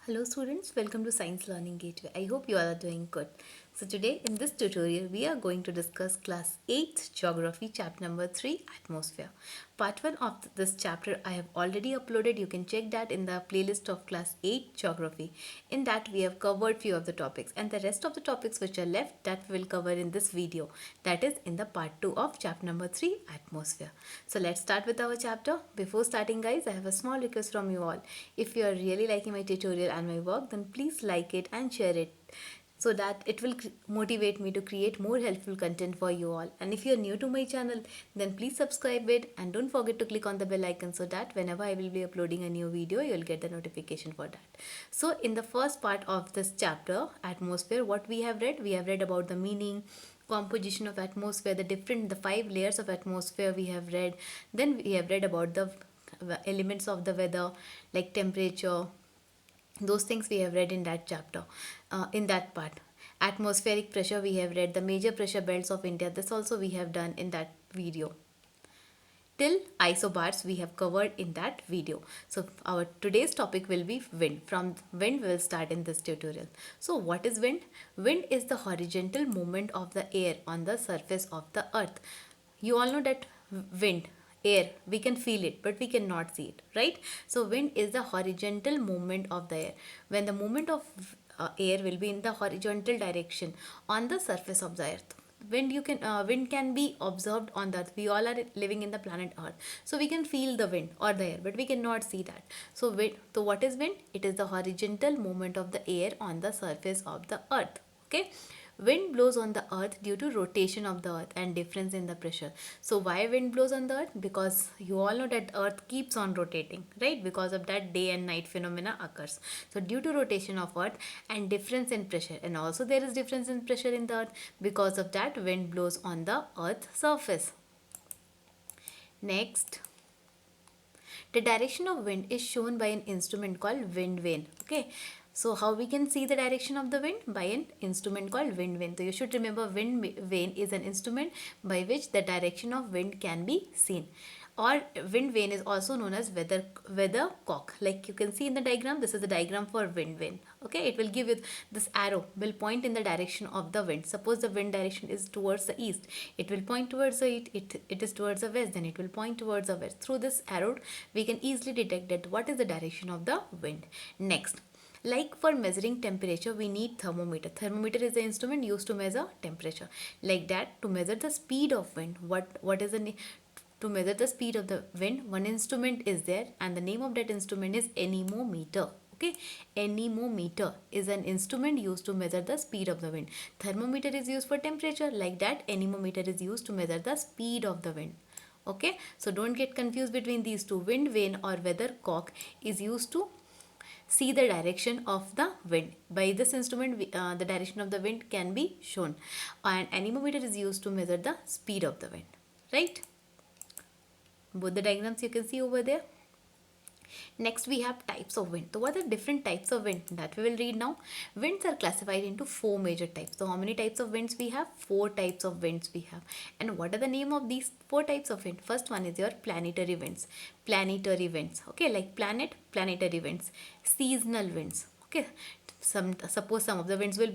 Hello students, welcome to Science Learning Gateway. I hope you all are doing good. So today in this tutorial we are going to discuss class 8th geography chapter number 3 atmosphere. Part 1 of this chapter I have already uploaded. You can check that in the playlist of class 8 geography. In that we have covered few of the topics and the rest of the topics which are left that we will cover in this video. That is in the part 2 of chapter number 3 atmosphere. So let's start with our chapter. Before starting guys, I have a small request from you all. If you are really liking my tutorial and my work, then please like it and share it so that it will motivate me to create more helpful content for you all. And if you are new to my channel, then please subscribe it and don't forget to click on the bell icon so that whenever I will be uploading a new video, you'll get the notification for that. So in the first part of this chapter, atmosphere, what we have read about the meaning, composition of atmosphere, the 5 layers of atmosphere we have read. Then we have read about the elements of the weather like temperature. Those things we have read in that chapter, in that part. Atmospheric pressure we have read, the major pressure belts of India, this also we have done in that video. Till isobars we have covered in that video. So our today's topic will be wind. From wind we will start in this tutorial. So what is wind? Wind is the horizontal movement of the air on the surface of the earth. You all know that wind, air, we can feel it but we cannot see it, right? So wind is the horizontal movement of the air. When the movement of air will be in the horizontal direction on the surface of the earth. Wind can be observed on the earth. We all are living in the planet earth, so we can feel the wind or the air but we cannot see that. So what is wind? It is the horizontal movement of the air on the surface of the earth. Okay. Wind blows on the earth due to rotation of the earth and difference in the pressure. So why wind blows on the earth? Because you all know that earth keeps on rotating, right? Because of that day and night phenomena occurs. So due to rotation of earth and difference in pressure, and also there is difference in pressure in the earth, because of that wind blows on the earth surface. Next, the direction of wind is shown by an instrument called wind vane. Okay. So how we can see the direction of the wind? By an instrument called wind vane. So you should remember wind vane is an instrument by which the direction of wind can be seen. Or wind vane is also known as weathercock. Like you can see in the diagram, this is the diagram for wind vane. Okay, it will give you this arrow will point in the direction of the wind. Suppose the wind direction is towards the east, it will point towards the it is towards the west, then it will point towards the west. Through this arrow, we can easily detect that what is the direction of the wind. Next, like for measuring temperature, we need thermometer. Thermometer is the instrument used to measure temperature. Like that, to measure the speed of wind, what is the to measure the speed of the wind, one instrument is there and the name of that instrument is anemometer. Okay, anemometer is an instrument used to measure the speed of the wind. Thermometer is used for temperature, like that anemometer is used to measure the speed of the wind. Okay, so don't get confused between these two. Wind vane or weathercock is used to see the direction of the wind. By this instrument, the direction of the wind can be shown, and anemometer is used to measure the speed of the wind, right? Both the diagrams you can see over there. Next we have types of wind. So what are different types of wind that we will read now? Winds are classified into 4 major types. So how many types of winds we have? 4 types of winds we have. And what are the name of these 4 types of wind? First one is your planetary winds. Planetary winds. Okay, like planet, planetary winds. Seasonal winds. Okay, suppose some of the winds will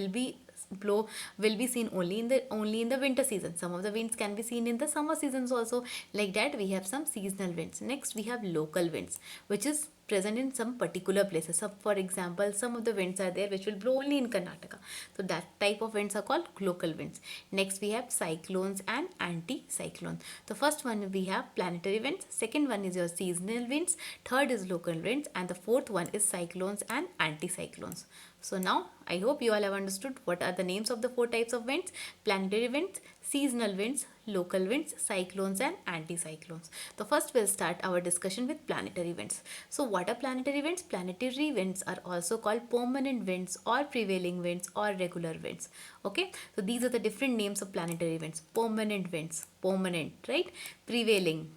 be blow will be seen only in the winter season. Some of the winds can be seen in the summer seasons also. Like that, we have some seasonal winds. Next, we have local winds, which is present in some particular places. So for example, some of the winds are there which will blow only in Karnataka. So that type of winds are called local winds. Next, we have cyclones and anticyclones. The first one we have planetary winds. Second one is your seasonal winds. Third is local winds, and the fourth one is cyclones and anticyclones. So now I hope you all have understood what are the names of the 4 types of winds: planetary winds, seasonal winds, local winds, cyclones and anticyclones. So first we'll start our discussion with planetary winds. So what are planetary winds? Planetary winds are also called permanent winds or prevailing winds or regular winds. Okay, so these are the different names of planetary winds. Permanent winds, permanent, right? Prevailing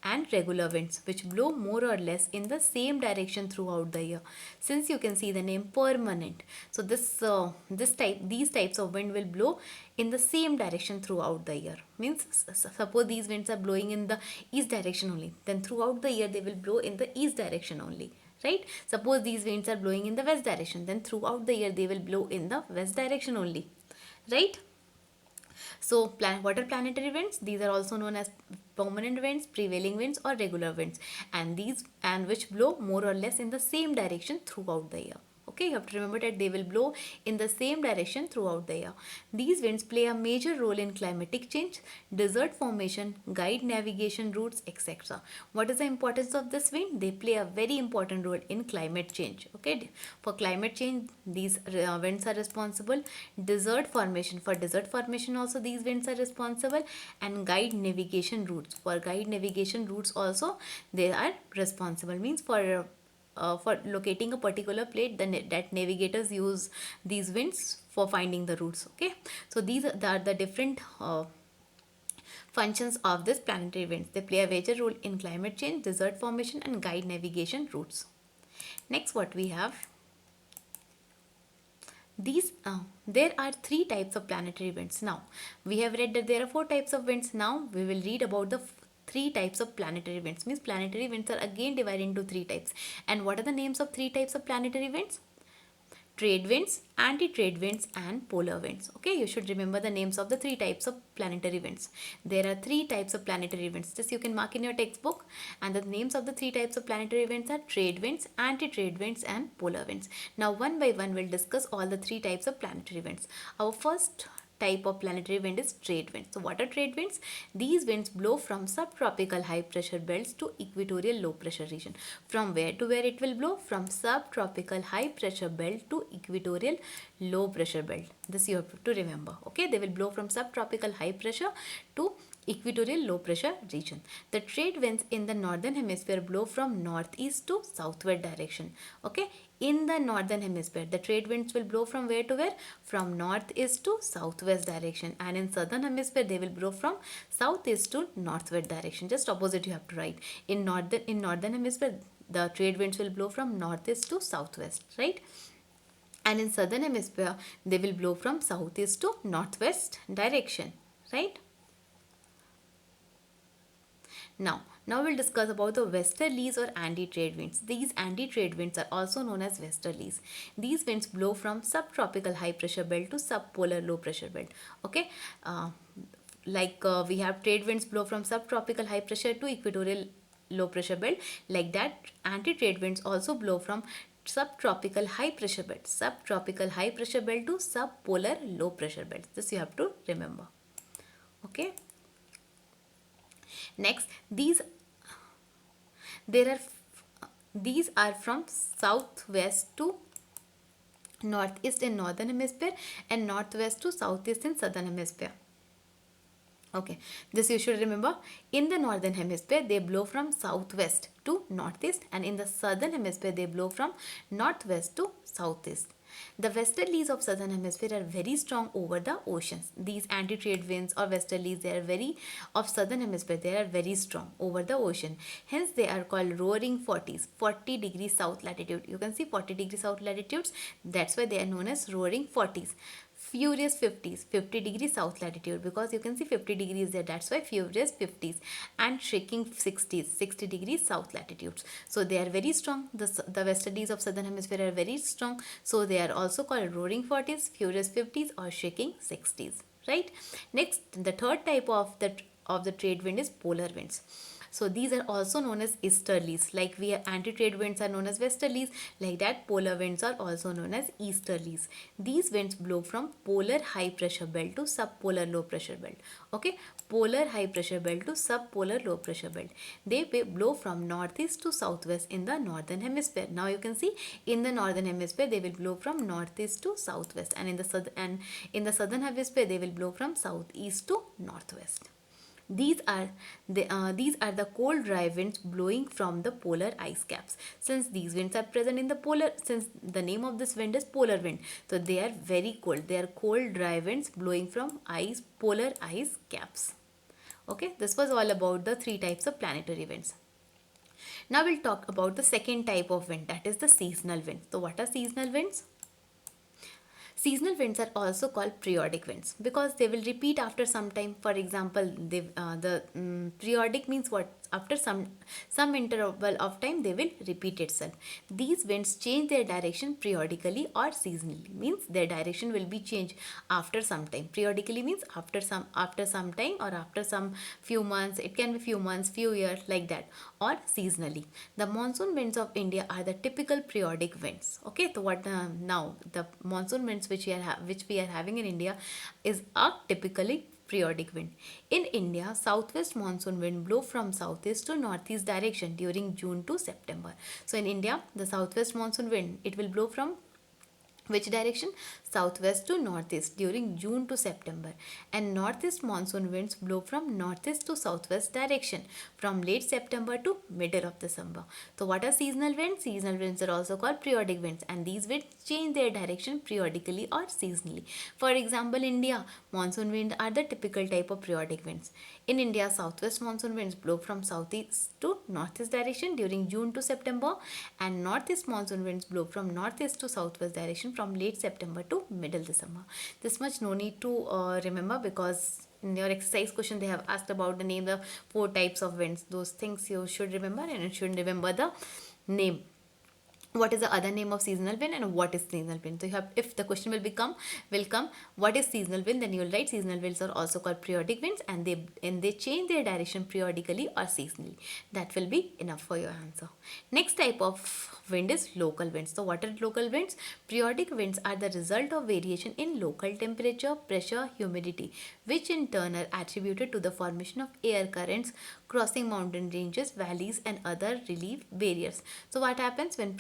and regular winds, which blow more or less in the same direction throughout the year. Since you can see the name permanent, so these types of wind will blow in the same direction throughout the year. Means suppose these winds are blowing in the east direction only, then throughout the year they will blow in the east direction only, right? Suppose these winds are blowing in the west direction, then throughout the year they will blow in the west direction only, right? So, what are planetary winds? These are also known as permanent winds, prevailing winds, or regular winds, and which blow more or less in the same direction throughout the year. Okay, you have to remember that they will blow in the same direction throughout the year. These winds play a major role in climatic change, desert formation, guide navigation routes, etc. What is the importance of this wind? They play a very important role in climate change. Okay, for climate change, these winds are responsible. Desert formation also these winds are responsible, and guide navigation routes. For guide navigation routes also they are responsible. Means for locating a particular plate, that navigators use these winds for finding the routes. Okay, so these are the different functions of this planetary winds. They play a major role in climate change, desert formation, and guide navigation routes. Next, what we have, there are three types of planetary winds. Now we have read that there are four types of winds. Now we will read about the three types of planetary winds. Means planetary winds are again divided into three types. And what are the names of three types of planetary winds? Trade winds, anti-trade winds, and polar winds. Okay, you should remember the names of the three types of planetary winds. There are three types of planetary winds. This you can mark in your textbook. And the names of the three types of planetary winds are trade winds, anti-trade winds, and polar winds. Now, one by one, we'll discuss all the three types of planetary winds. Our first type of planetary wind is trade winds. So what are trade winds? These winds blow from subtropical high pressure belts to equatorial low pressure region. From where to where it will blow? From subtropical high pressure belt to equatorial low pressure belt. This you have to remember. Okay, they will blow from subtropical high pressure to equatorial low pressure region. The trade winds in the northern hemisphere blow from northeast to southward direction. Okay, in the northern hemisphere the trade winds will blow from where to where? From northeast to southwest direction, and in southern hemisphere they will blow from southeast to northward direction. Just opposite you have to write. In northern hemisphere the trade winds will blow from northeast to southwest, right? And in southern hemisphere they will blow from southeast to northwest direction, right? Now we'll discuss about the westerlies or anti-trade winds. These anti-trade winds are also known as westerlies. These winds blow from subtropical high pressure belt to subpolar low pressure belt. Okay, we have trade winds blow from subtropical high pressure to equatorial low pressure belt. Like that, anti-trade winds also blow from subtropical high pressure belt to subpolar low pressure belt. This you have to remember. Okay. Next, these are from southwest to northeast in northern hemisphere and northwest to southeast in southern hemisphere. Okay, this you should remember. In the northern hemisphere they blow from southwest to northeast, and in the southern hemisphere they blow from northwest to southeast. The westerlies of southern hemisphere are very strong over the oceans. These anti-trade winds or westerlies, of southern hemisphere, they are very strong over the ocean. Hence they are called roaring 40s, 40 degrees south latitude. You can see 40 degrees south latitudes. That's why they are known as roaring 40s. Furious 50s, 50 degrees south latitude, because you can see 50 degrees there, that's why furious 50s. And shaking 60s, 60 degrees south latitudes. So they are very strong. The westerlies of southern hemisphere are very strong, so they are also called roaring 40s, furious 50s, or shaking 60s, right? Next, the third type of the trade wind is polar winds. So these are also known as easterlies. Like anti-trade winds are known as westerlies, like that polar winds are also known as easterlies. These winds blow from polar high pressure belt to subpolar low pressure belt. Okay, polar high pressure belt to subpolar low pressure belt. They blow from northeast to southwest in the northern hemisphere. Now you can see in the northern hemisphere they will blow from northeast to southwest, and in the southern hemisphere they will blow from southeast to northwest. These are the cold dry winds blowing from the polar ice caps. Since these winds are present in since the name of this wind is polar wind, so they are very cold. They are cold dry winds blowing from polar ice caps. Okay, this was all about the three types of planetary winds. Now we'll talk about the second type of wind, that is the seasonal wind. So what are seasonal winds? Seasonal winds are also called periodic winds because they will repeat after some time. For example, periodic means what? after some interval of time they will repeat itself. These winds change their direction periodically or seasonally, means their direction will be changed after some time. Periodically means after some time, or after some few months, it can be few months, few years, like that, or seasonally. The monsoon winds of India are the typical periodic winds. Okay, so what now the monsoon winds which we are having in India is a typically periodic wind. In India, southwest monsoon wind blow from southeast to northeast direction during June to September. So in India, the southwest monsoon wind, it will blow from which direction? Southwest to northeast during June to September. And northeast monsoon winds blow from northeast to southwest direction from late September to middle of December. So what are seasonal winds? Seasonal winds are also called periodic winds, and these winds change their direction periodically or seasonally. For example, India, monsoon winds are the typical type of periodic winds. In India, southwest monsoon winds blow from southeast to northeast direction during June to September, and northeast monsoon winds blow from northeast to southwest direction from late September to middle December. This much no need to remember, because in your exercise question they have asked about the name the four types of winds. Those things you should remember, and you should remember the name. What is the other name of seasonal wind and what is seasonal wind? So you have, if the question will come what is seasonal wind, then you will write seasonal winds are also called periodic winds, and they change their direction periodically or seasonally. That will be enough for your answer. Next type of wind is local winds. So what are local winds? Periodic winds are the result of variation in local temperature, pressure, humidity, which in turn are attributed to the formation of air currents crossing mountain ranges, valleys and other relief barriers. So what happens when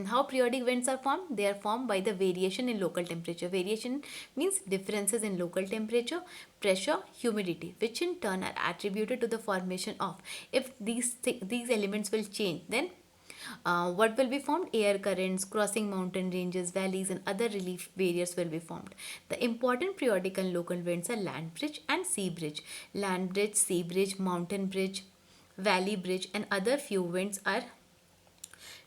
how periodic winds are formed? They are formed by the variation in local temperature. Variation means differences in local temperature, pressure, humidity, which in turn are attributed to the formation of, if these elements will change, then what will be formed? Air currents crossing mountain ranges, valleys and other relief barriers will be formed. The important periodic and local winds are land bridge and sea bridge. Land bridge, sea bridge, mountain bridge, valley bridge and other few winds are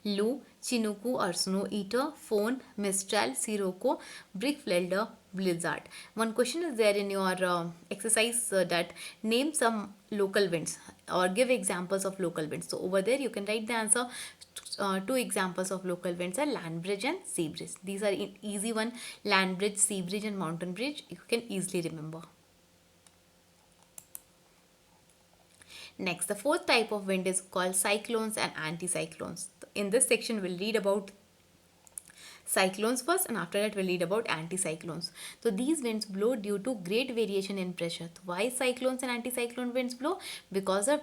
Lu, Chinook or Snow Eater, Phone, Mistral, Sirocco, Brickfelder, Blizzard. One question is there in your exercise that name some local winds or give examples of local winds. So over there you can write the answer. Two examples of local winds are land bridge and sea bridge. These are easy one. Land bridge, sea bridge and mountain bridge you can easily remember. Next, the fourth type of wind is called cyclones and anticyclones. In this section, we'll read about cyclones first, and after that we'll read about anticyclones. So these winds blow due to great variation in pressure. Why cyclones and anticyclone winds blow? Because of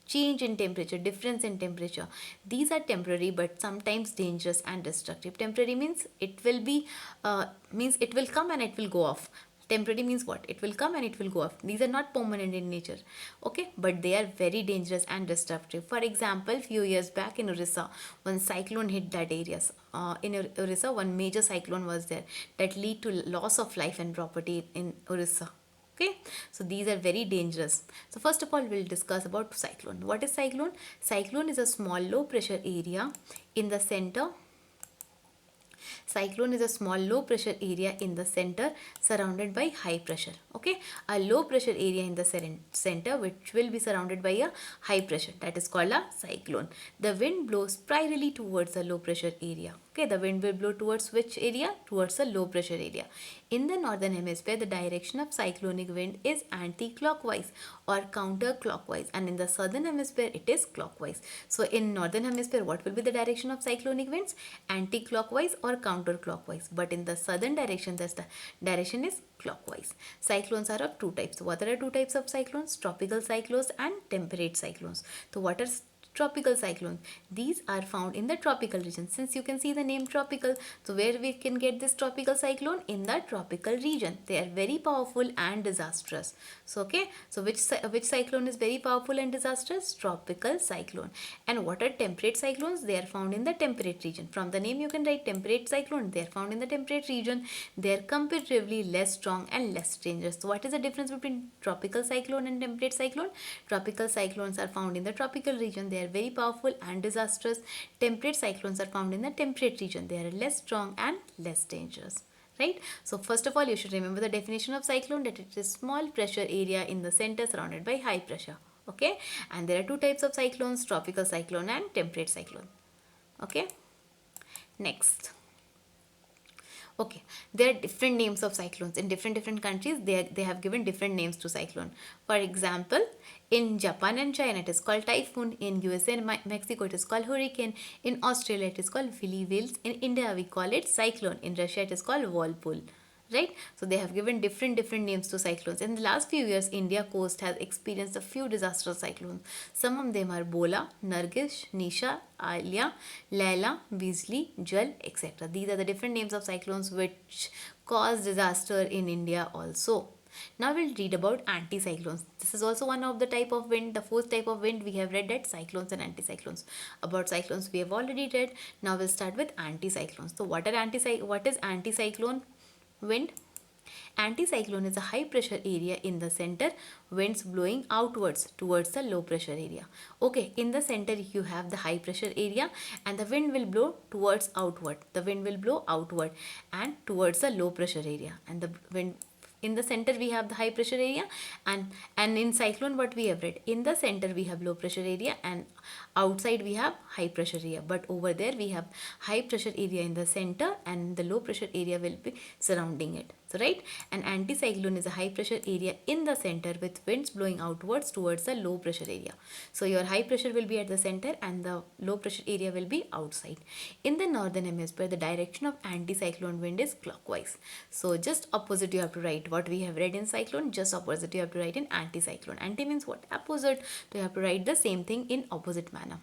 change in temperature, difference in temperature. These are temporary but sometimes dangerous and destructive. Temporary means it will come and it will go off. Temporary means what? It will come and it will go off. These are not permanent in nature. Okay, but they are very dangerous and destructive. For example, few years back in Orissa, one cyclone hit that area. In Orissa, one major cyclone was there that lead to loss of life and property in Orissa. Okay, so these are very dangerous. So first of all, we'll discuss about cyclone. What is cyclone? Cyclone is a small low pressure area in the center. Cyclone is a small low pressure area in the center surrounded by high pressure. Okay, a low pressure area in the center which will be surrounded by a high pressure, that is called a cyclone. The wind blows primarily towards the low pressure area. Okay, the wind will blow towards which area? Towards the low pressure area. In the northern hemisphere, the direction of cyclonic wind is anti-clockwise or counter-clockwise, and in the southern hemisphere it is clockwise. So in northern hemisphere, what will be the direction of cyclonic winds? Anti-clockwise or counter-clockwise. But in the southern direction, the direction is clockwise. Cyclones are of two types. What are the two types of cyclones? Tropical cyclones and temperate cyclones. So what are tropical cyclones? These are found in the tropical region. Since you can see the name tropical, so where we can get this tropical cyclone? In the tropical region. They are very powerful and disastrous. So okay, so which cyclone is very powerful and disastrous? Tropical cyclone. And what are temperate cyclones? They are found in the temperate region. From the name you can write temperate cyclone. They are found in the temperate region. They are comparatively less strong and less dangerous. So what is the difference between tropical cyclone and temperate cyclone? Tropical cyclones are found in the tropical region. They are very powerful and disastrous. Temperate cyclones are found in the temperate region. They are less strong and less dangerous. Right? So first of all, you should remember the definition of cyclone, that it is small pressure area in the center surrounded by high pressure. Okay, and there are two types of cyclones: tropical cyclone and temperate cyclone. Okay, next. Okay, there are different names of cyclones in different countries. They have given different names to cyclone. For example, in Japan and China it is called typhoon. In USA and Mexico it is called hurricane. In Australia it is called Philly whales. In India we call it cyclone. In Russia it is called whirlpool. Right, so they have given different names to cyclones. In the last few years, India coast has experienced a few disastrous cyclones. Some of them are Bola, Nargish, Nisha, Alia, Laila, Beasley, Jal, etc. These are the different names of cyclones which cause disaster in India also. Now we'll read about anticyclones. This is also one of the type of wind. The fourth type of wind we have read at cyclones and anticyclones. About cyclones we have already read. Now we'll start with anticyclones. So what is anticyclone wind? Anticyclone is a high pressure area in the center, winds blowing outwards towards the low pressure area. Okay, in the center you have the high pressure area and the wind will blow towards outward. The wind will blow outward and towards the low pressure area, and the wind in the center we have the high pressure area, and in cyclone what we have read, in the center we have low pressure area and outside we have high pressure area, but over there we have high pressure area in the center and the low pressure area will be surrounding it. So right, an anticyclone is a high pressure area in the center with winds blowing outwards towards the low pressure area. So your high pressure will be at the center and the low pressure area will be outside. In the northern hemisphere, the direction of anticyclone wind is clockwise. So just opposite you have to write what we have read in cyclone, just opposite you have to write in anticyclone. Anti means what? Opposite. So you have to write the same thing in opposite manner.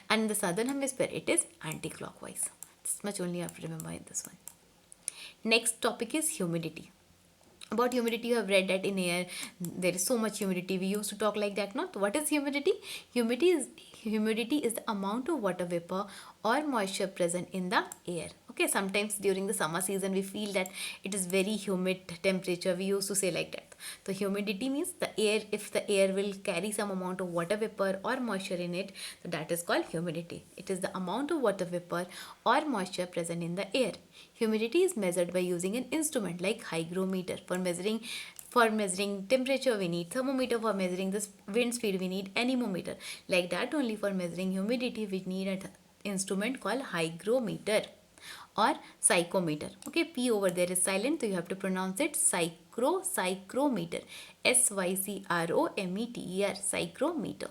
And in the southern hemisphere, it is anti-clockwise. This much only you have to remember in this one. Next topic is humidity. About humidity, you have read that in air there is so much humidity. We used to talk like that, no? What is humidity? Humidity is the amount of water vapor or moisture present in the air. Okay, sometimes during the summer season we feel that it is very humid temperature. We used to say like that. So humidity means the air, if the air will carry some amount of water vapor or moisture in it, so that is called humidity. It is the amount of water vapor or moisture present in the air. Humidity is measured by using an instrument like hygrometer. For measuring temperature we need thermometer. For measuring the wind speed we need anemometer. Like that only for measuring humidity we need an instrument called hygrometer or psychometer. Okay, P over there is silent, so you have to pronounce it psychrometer. Sychrometer. Psychrometer.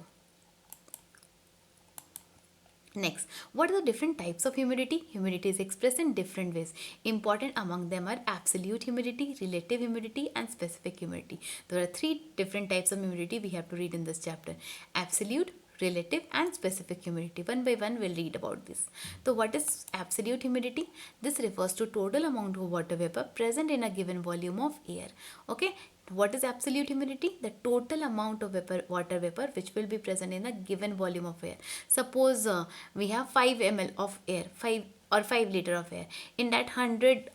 Next, what are the different types of humidity? Humidity is expressed in different ways. Important among them are absolute humidity, relative humidity, and specific humidity. There are three different types of humidity we have to read in this chapter: absolute, relative, and specific humidity. One by one we'll read about this. So what is absolute humidity? This refers to total amount of water vapor present in a given volume of air. Okay, what is absolute humidity? The total amount of water vapor which will be present in a given volume of air. Suppose we have 5 ml of air, 5 liter of air. In that 100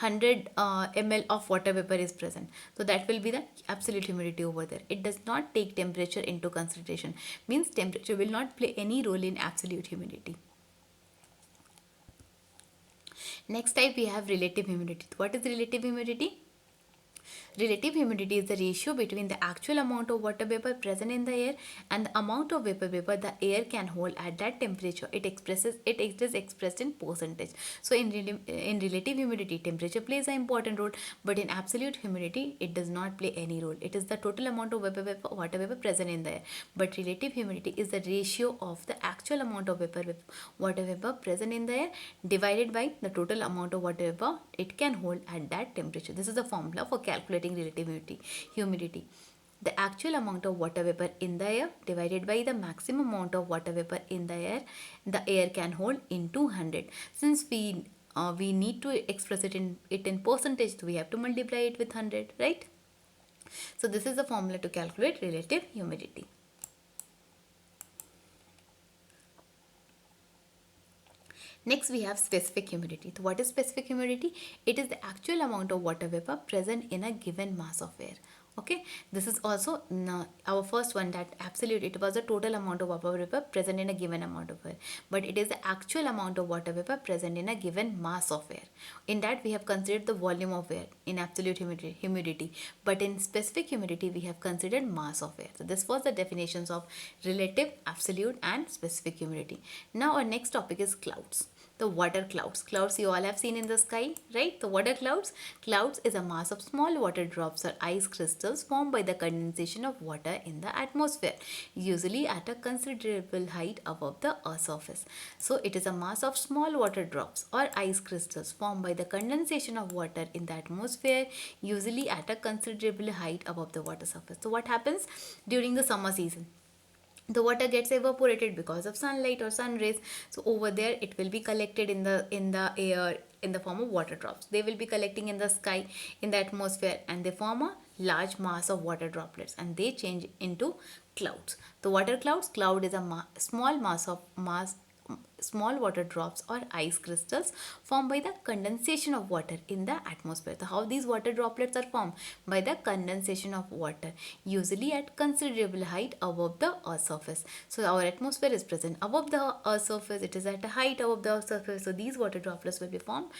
ml of water vapor is present. So that will be the absolute humidity over there. It does not take temperature into consideration. Means temperature will not play any role in absolute humidity. Next type we have relative humidity. What is relative humidity? Relative humidity is the ratio between the actual amount of water vapor present in the air and the amount of vapor the air can hold at that temperature. It is expressed in percentage. So in relative humidity, temperature plays an important role, but in absolute humidity, it does not play any role. It is the total amount of water vapor present in the air. But relative humidity is the ratio of the actual amount of water vapor present in the air divided by the total amount of water vapor it can hold at that temperature. This is the formula for calculating relative humidity. The actual amount of water vapor in the air divided by the maximum amount of water vapor in the air can hold into 100. Since we need to express it in percentage, so we have to multiply it with 100, right? So this is the formula to calculate relative humidity. Next we have specific humidity. So what is specific humidity? It is the actual amount of water vapor present in a given mass of air. Okay, this is also our first one, that absolute, it was the total amount of water vapor present in a given amount of air, but it is the actual amount of water vapor present in a given mass of air. In that we have considered the volume of air in absolute humidity, but in specific humidity we have considered mass of air. So this was the definitions of relative, absolute and specific humidity. Now our next topic is clouds. The water clouds. Clouds you all have seen in the sky, right? The water clouds. Clouds is a mass of small water drops or ice crystals formed by the condensation of water in the atmosphere, usually at a considerable height above the Earth's surface. So it is a mass of small water drops or ice crystals formed by the condensation of water in the atmosphere, usually at a considerable height above the water surface. So what happens during the summer season? The water gets evaporated because of sunlight or sun rays, so over there it will be collected in the air in the form of water drops. They will be collecting in the sky, in the atmosphere, and they form a large mass of water droplets and they change into clouds. The water cloud is a small mass small water drops or ice crystals formed by the condensation of water in the atmosphere. So how these water droplets are formed? By the condensation of water, usually at considerable height above the Earth's surface. So our atmosphere is present above the Earth's surface, it is at a height above the Earth's surface, so these water droplets will be formed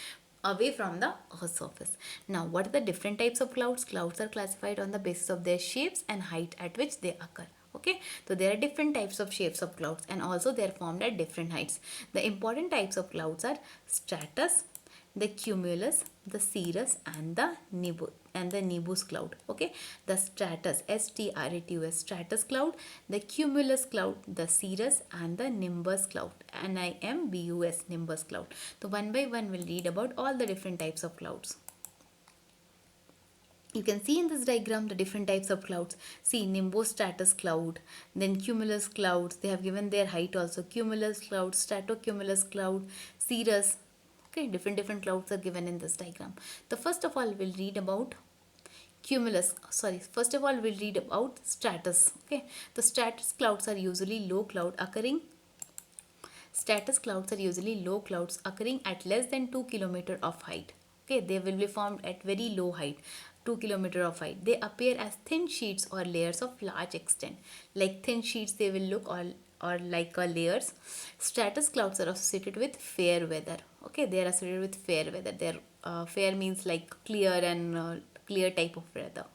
away from the Earth's surface. Now what are the different types of clouds? Clouds are classified on the basis of their shapes and height at which they occur. Okay, so there are different types of shapes of clouds and also they are formed at different heights. The important types of clouds are stratus, the cumulus, the cirrus and the nimbus cloud. Okay, the stratus, stratus, stratus cloud, the cumulus cloud, the cirrus and the nimbus cloud, nimbus, nimbus cloud. So one by one we'll read about all the different types of clouds. You can see in this diagram the different types of clouds. See, nimbostratus cloud, then cumulus clouds. They have given their height also. Cumulus cloud, stratocumulus cloud, cirrus. Okay, different clouds are given in this diagram. The first of all we'll read about first of all we'll read about stratus. Okay, the stratus clouds are usually low cloud occurring. Stratus clouds are usually low clouds occurring at less than 2 km of height. Okay, they will be formed at very low height, 2 km of height. They appear as thin sheets or layers of large extent. Like thin sheets they will look, or like layers. Stratus clouds are associated with fair weather. Okay, they are associated with fair weather. Their fair means like clear and clear type of weather.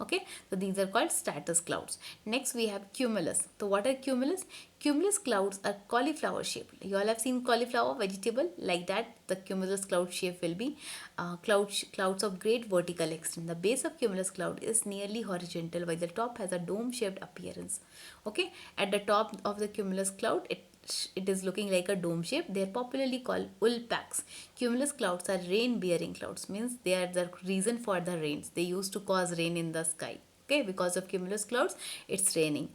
Okay, so these are called stratus clouds. Next we have cumulus. So what are cumulus? Cumulus clouds are cauliflower shaped. You all have seen cauliflower vegetable, like that the cumulus cloud shape will be. Clouds of great vertical extent. The base of cumulus cloud is nearly horizontal while the top has a dome shaped appearance. Okay, at the top of the cumulus cloud it is looking like a dome shape. They are popularly called woolpacks. Cumulus clouds are rain bearing clouds, means they are the reason for the rains. They used to cause rain in the sky. Okay, because of cumulus clouds it's raining.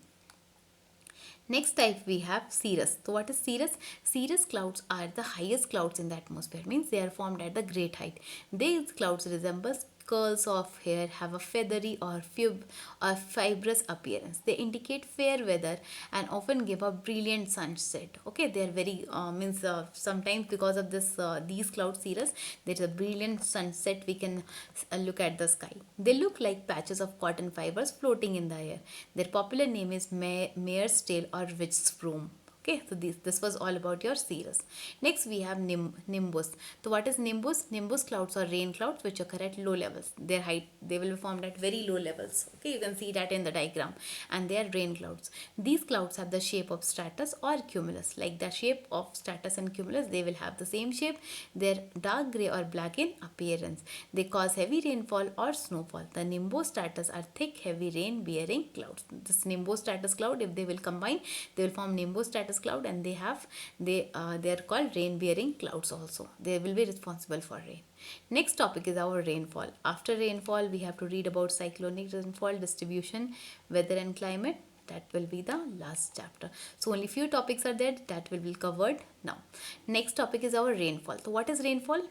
Next type we have cirrus. So what is cirrus? Cirrus clouds are the highest clouds in the atmosphere, means they are formed at the great height. These clouds resemble curls of hair, have a feathery or fibrous appearance. They indicate fair weather and often give a brilliant sunset. Okay, they are very sometimes because of this these cloud cirrus, there is a brilliant sunset we can look at the sky. They look like patches of cotton fibers floating in the air. Their popular name is mare's tail or witch's broom. Okay, so this was all about your cirrus. Next we have nimbus. So what is nimbus? Nimbus clouds are rain clouds which occur at low levels. Their height, they will be formed at very low levels. Okay, you can see that in the diagram, and they are rain clouds. These clouds have the shape of stratus or cumulus. Like the shape of stratus and cumulus, they will have the same shape. They're dark gray or black in appearance. They cause heavy rainfall or snowfall. The nimbostratus are thick heavy rain bearing clouds. This nimbostratus cloud, if they will combine, they will form nimbostratus cloud, and they are called rain bearing clouds also. They will be responsible for rain. Next topic is our rainfall. After rainfall we have to read about cyclonic rainfall distribution, weather and climate. That will be the last chapter. So only few topics are there that will be covered now. Next topic is our rainfall. So what is rainfall?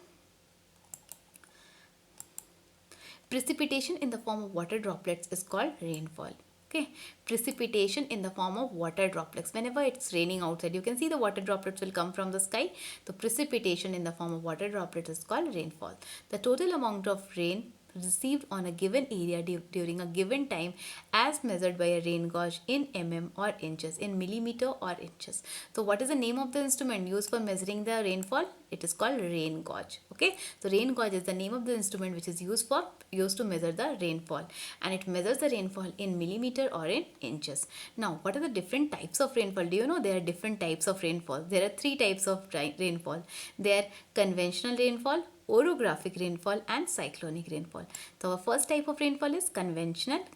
Precipitation in the form of water droplets is called rainfall. Okay, precipitation in the form of water droplets. Whenever it's raining outside, you can see the water droplets will come from the sky. The precipitation in the form of water droplets is called rainfall. The total amount of rain received on a given area during a given time as measured by a rain gauge in or inches, in millimeter or inches. So what is the name of the instrument used for measuring the rainfall? It is called rain gauge. Okay, so rain gauge is the name of the instrument which is used to measure the rainfall, and it measures the rainfall in millimeter or in inches. Now, what are the different types of rainfall? Do you know there are different types of rainfall? There are three types of rainfall. There are conventional rainfall, orographic rainfall, and cyclonic rainfall. So our first type of rainfall is convectional.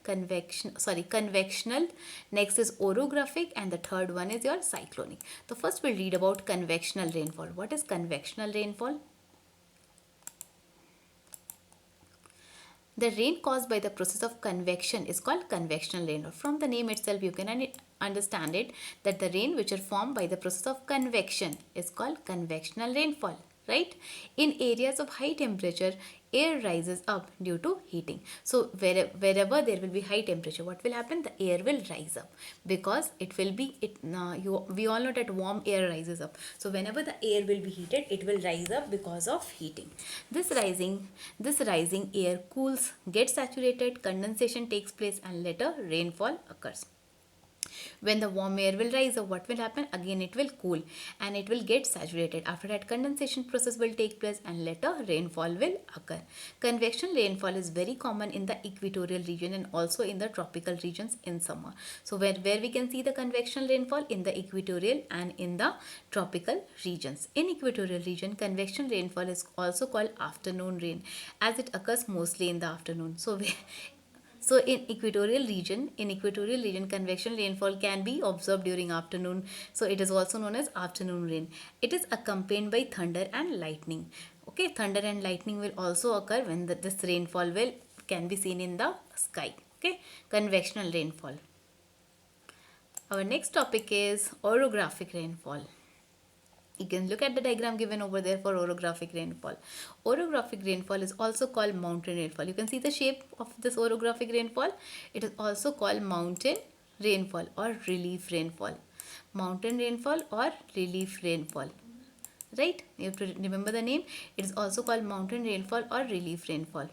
Next is orographic, and the third one is your cyclonic. So first we'll read about convectional rainfall. What is convectional rainfall? The rain caused by the process of convection is called convectional rainfall. From the name itself, you can understand it that the rain which are formed by the process of convection is called convectional rainfall, right? In areas of high temperature, air rises up due to heating. So wherever there will be high temperature, what will happen? The air will rise up because it will be we all know that warm air rises up. So whenever the air will be heated, it will rise up because of heating. This rising air cools, gets saturated, condensation takes place, and later rainfall occurs. When the warm air will rise up, what will happen? Again it will cool and it will get saturated. After that, condensation process will take place and later rainfall will occur. Convection rainfall is very common in the equatorial region and also in the tropical regions in summer. So where we can see the convection rainfall? In the equatorial and in the tropical regions. In equatorial region, convection rainfall is also called afternoon rain as it occurs mostly in the afternoon. So in equatorial region, convection rainfall can be observed during afternoon. So it is also known as afternoon rain. It is accompanied by thunder and lightning. Okay, thunder and lightning will also occur when this rainfall can be seen in the sky. Okay, convectional rainfall. Our next topic is orographic rainfall. You can look at the diagram given over there for orographic rainfall. Orographic rainfall is also called mountain rainfall. You can see the shape of this orographic rainfall. It is also called mountain rainfall or relief rainfall. Mountain rainfall or relief rainfall. Right? You have to remember the name. It is also called mountain rainfall or relief rainfall.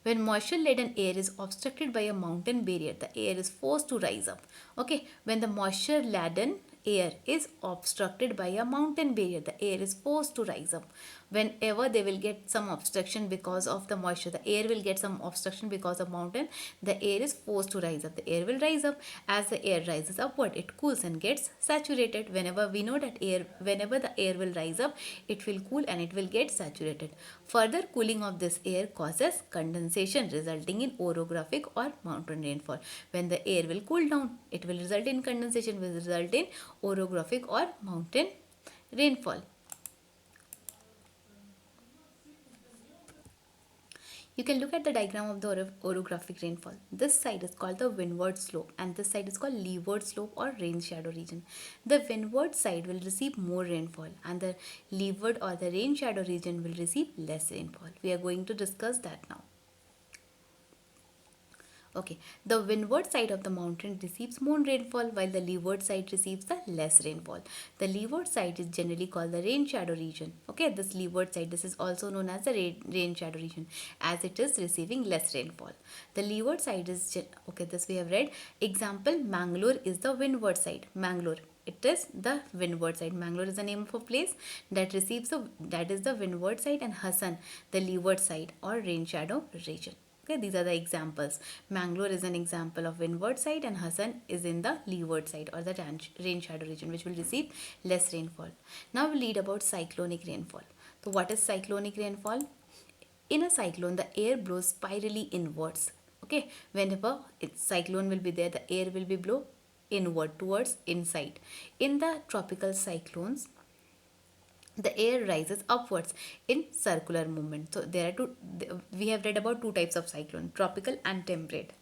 When moisture-laden air is obstructed by a mountain barrier, the air is forced to rise up. Okay, when the moisture-laden air is obstructed by a mountain barrier, the air is forced to rise up. Whenever they will get some obstruction because of the moisture, the air will get some obstruction because of mountain, the air is forced to rise up. The air will rise up. As the air rises upward, it cools and gets saturated. Whenever we know that whenever the air will rise up, it will cool and it will get saturated. Further cooling of this air causes condensation, resulting in orographic or mountain rainfall. When the air will cool down, it will result in condensation, will result in orographic or mountain rainfall. You can look at the diagram of the orographic rainfall. This side is called the windward slope and this side is called leeward slope or rain shadow region. The windward side will receive more rainfall and the leeward or the rain shadow region will receive less rainfall. We are going to discuss that now. Okay, the windward side of the mountain receives more rainfall while the leeward side receives the less rainfall. The leeward side is generally called the rain shadow region. Okay, this leeward side, this is also known as the rain shadow region as it is receiving less rainfall. The leeward side is, okay, this we have read. Example, Mangalore is the windward side. Mangalore. It is the windward side. Mangalore is the name of a place that is the windward side, and Hassan, the leeward side or rain shadow region. Okay, these are the examples. Mangalore is an example of windward side and Hassan is in the leeward side or the rain shadow region which will receive less rainfall. Now we'll read about cyclonic rainfall. So what is cyclonic rainfall? In a cyclone, the air blows spirally inwards. Okay, whenever cyclone will be there, the air will be blow inward towards inside. In the tropical cyclones, the air rises upwards in circular movement. So we have read about two types of cyclone, tropical and temperate.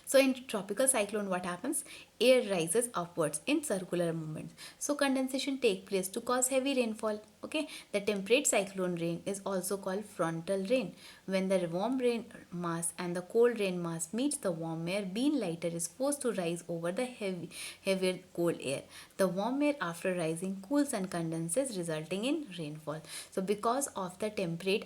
So in tropical cyclone, what happens? Air rises upwards in circular movements. So condensation takes place to cause heavy rainfall. Okay, the temperate cyclone rain is also called frontal rain. When the warm rain mass and the cold rain mass meets, the warm air being lighter is forced to rise over the heavier cold air. The warm air after rising cools and condenses, resulting in rainfall. So because of the temperate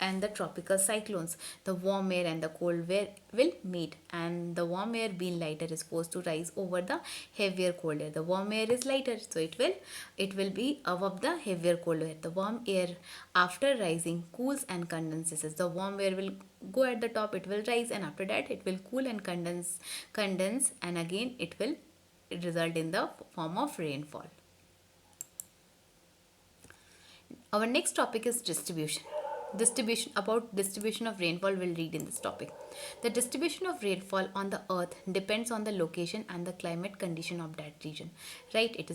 and the tropical cyclones. The warm air and the cold air will meet, and the warm air being lighter is supposed to rise over the heavier cold air. The warm air is lighter, so it will be above the heavier cold air. The warm air after rising cools and condenses. The warm air will go at the top, it will rise, and after that it will cool and condense, and again it will result in the form of rainfall. Our next topic is distribution. Distribution of rainfall will read in this topic. The distribution of rainfall on the earth depends on the location and the climate condition of that region. Right? It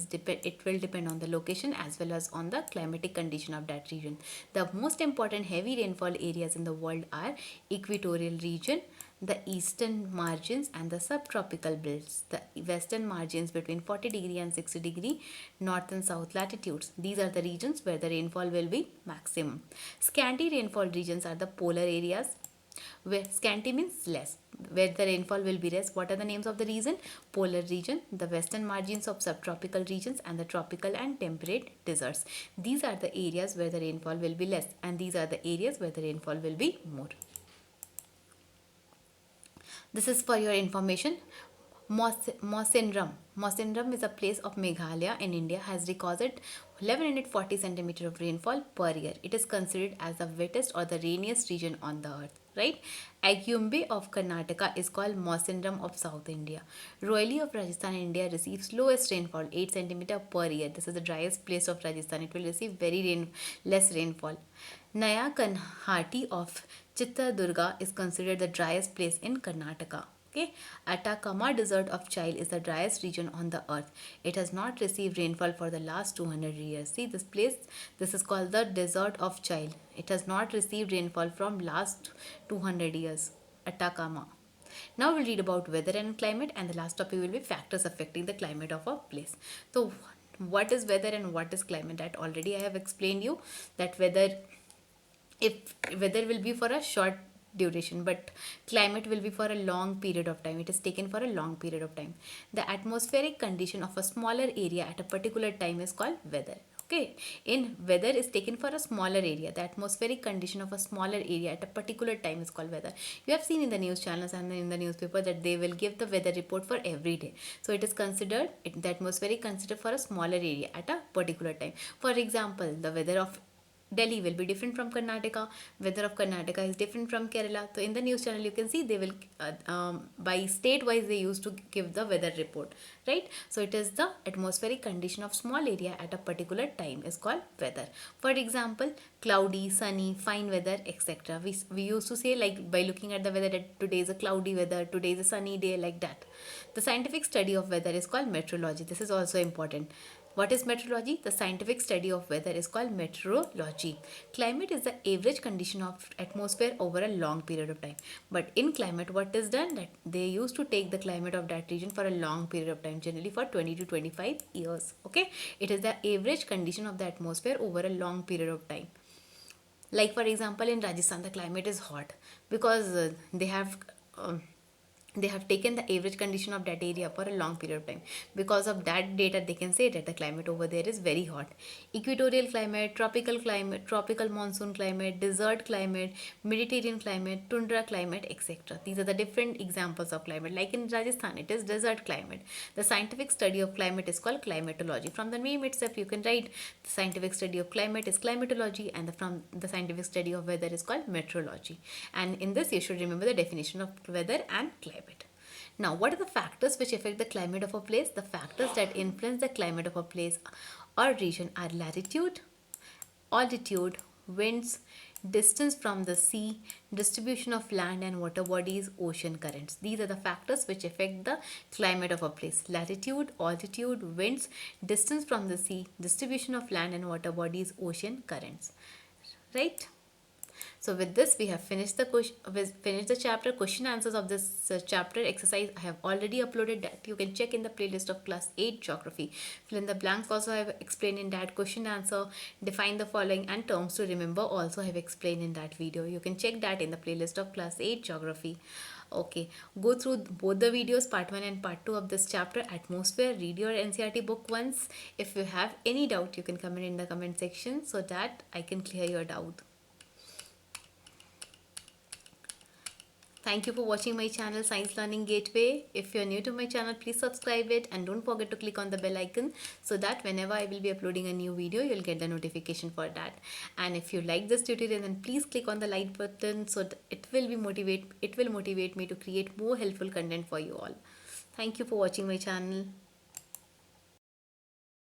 will depend on the location as well as on the climatic condition of that region. The most important heavy rainfall areas in the world are equatorial region, the eastern margins, and the subtropical belts, the western margins between 40° and 60° north and south latitudes. These are the regions where the rainfall will be maximum. Scanty rainfall regions are the polar areas, where scanty means less, where the rainfall will be less. What are the names of the region? Polar region, the western margins of subtropical regions, and the tropical and temperate deserts. These are the areas where the rainfall will be less, and these are the areas where the rainfall will be more. This is for your information. Mawsynram. Mawsynram is a place of Meghalaya in India, has recorded 1140 centimeter of rainfall per year. It is considered as the wettest or the rainiest region on the earth. Right? Agumbe of Karnataka is called Mawsynram of South India. Roili of Rajasthan, India receives lowest rainfall, 8 centimeter per year. This is the driest place of Rajasthan. It will receive less rainfall. Naya Kanhati of Chitradurga is considered the driest place in Karnataka. Okay, Atacama Desert of Chile is the driest region on the earth. It has not received rainfall for the last 200 years. See this place, this is called the Desert of Chile. It has not received rainfall from last 200 years. Atacama. Now we'll read about weather and climate, and the last topic will be factors affecting the climate of a place. So what is weather and what is climate? That already I have explained you, that weather will be for a short duration, but climate will be for a long period of time. It is taken for a long period of time. The atmospheric condition of a smaller area at a particular time is called weather. Okay, in weather is taken for a smaller area. The atmospheric condition of a smaller area at a particular time is called weather. You have seen in the news channels and in the newspaper that they will give the weather report for every day. So it is considered, the atmospheric considered for a smaller area at a particular time. For example, the weather of Delhi will be different from Karnataka. Weather of Karnataka is different from Kerala. So in the news channel, you can see they will by state wise they used to give the weather report, right? So it is the atmospheric condition of small area at a particular time is called weather. For example, cloudy, sunny, fine weather, etc. We used to say, like, by looking at the weather, that today is a cloudy weather, today is a sunny day, like that. The scientific study of weather is called meteorology. This is also important. What is meteorology? The scientific study of weather is called meteorology. Climate is the average condition of atmosphere over a long period of time. But in climate, what is done? That they used to take the climate of that region for a long period of time, generally for 20 to 25 years. Okay, it is the average condition of the atmosphere over a long period of time. Like for example, in Rajasthan, the climate is hot because they have taken the average condition of that area for a long period of time. Because of that data, they can say that the climate over there is very hot. Equatorial climate, tropical monsoon climate, desert climate, Mediterranean climate, tundra climate, etc. These are the different examples of climate. Like in Rajasthan, it is desert climate. The scientific study of climate is called climatology. From the name itself, you can write the scientific study of climate is climatology, and from the scientific study of weather is called meteorology. And in this, you should remember the definition of weather and climate. Now, what are the factors which affect the climate of a place? The factors that influence the climate of a place or region are latitude, altitude, winds, distance from the sea, distribution of land and water bodies, ocean currents. These are the factors which affect the climate of a place. Latitude, altitude, winds, distance from the sea, distribution of land and water bodies, ocean currents. Right? So with this, we have finished the chapter. Question answers of this chapter exercise I have already uploaded, that you can check in the playlist of class 8 geography. Fill in the blanks also I have explained in that. Question answer, define the following, and terms to remember also I have explained in that video. You can check that in the playlist of class 8 geography. Okay, go through both the videos, part 1 and part 2 of this chapter, atmosphere. Read your NCERT book once. If you have any doubt, you can comment in the comment section so that I can clear your doubt. Thank you for watching my channel Science Learning Gateway. If you're new to my channel, please subscribe it and don't forget to click on the bell icon so that whenever I will be uploading a new video, you'll get the notification for that. And if you like this tutorial, then please click on the like button so that it will motivate me to create more helpful content for you all. Thank you for watching my channel.